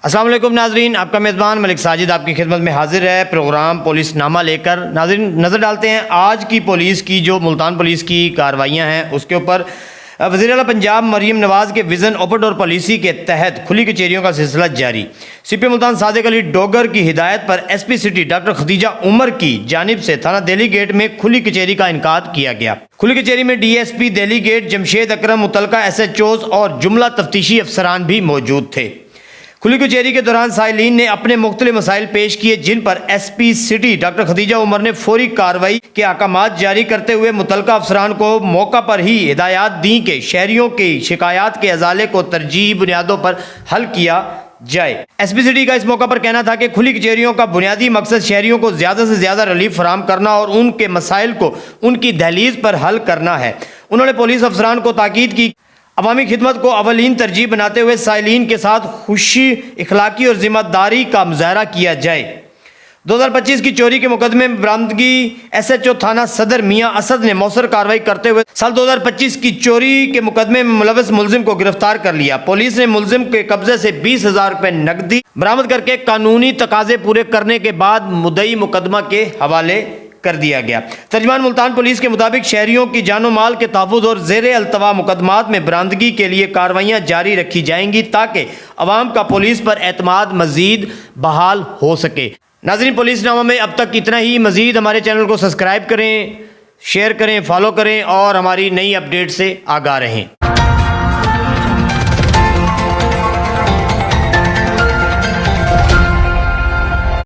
अस्सलाम वालेकुम नाजरीन, आपका मेज़बान मलिक साजिद आपकी खिदमत में हाजिर है प्रोग्राम पुलिस नामा लेकर। नाजरीन नज़र डालते हैं आज की पुलिस की जो मुल्तान पुलिस की कार्रवाइयाँ हैं उसके ऊपर। वज़ीर आला पंजाब मरीम नवाज़ के विज़न ओपन डोर पॉलिसी के तहत खुली कचेरियों का सिलसिला जारी। CP मुल्तान सादिक अली डोगर की हिदायत पर SP city doctor Khadija Umar की जानिब से थाना दिल्ली गेट में खुली कचेरी का इनकाद किया गया। खुली कचेरी में DSP दिल्ली गेट जमशेद अकरम, मुतलका SHOs और जुमला तफ्तीशी अफसरान भी मौजूद थे। खुली कचेरी के दौरान साइलीन ने अपने मुख्तलिफ मसाइल पेश किए, जिन पर SP city doctor Khadija Umar ने फौरी कार्रवाई के अहकामात जारी करते हुए मुतलका अफसरान को मौका पर ही हिदायत दी कि शहरियों की शिकायत के अजाले को तरजीही बुनियादों पर हल किया जाए। SP सिटी का इस मौका पर कहना था कि खुली कचेरियों का बुनियादी मकसद शहरियों को ज़्यादा से ज़्यादा रिलीफ फराहम करना और उनके मसाइल को उनकी दहलीज पर हल करना है। उन्होंने पुलिस अफसरान को ताकीद की अवामी खिदमत को अवलीन तरजीह बनाते हुए साइलीन के साथ खुशी, इखलाकी और जिम्मेदारी का मुजाहरा किया जाए। 2025 की चोरी के मुकदमे में बरामदगी SHO थाना सदर मियां असद ने मौसर कार्रवाई करते हुए साल 2025 की चोरी के मुकदमे में मुलविस मुलजिम को गिरफ्तार कर लिया। पुलिस ने मुलजिम के कब्जे से 20,000 रुपये नकदी बरामद करके कानूनी तकाजे पूरे करने के बाद मुद्दई मुकदमा के हवाले कर दिया गया। तर्जुमान मुल्तान पुलिस के मुताबिक शहरियों की जानो माल के तहफ़्फ़ुज़ और ज़ेरे अल्तवा मुकदमात में बरामदगी के लिए कार्रवाइयाँ जारी रखी जाएंगी ताकि अवाम का पुलिस पर एतमाद मज़ीद बहाल हो सके। नाज़रीन, पुलिस नामा में अब तक इतना ही। मज़ीद हमारे चैनल को सब्सक्राइब करें, शेयर करें, फॉलो करें और हमारी नई अपडेट से आगाह रहें।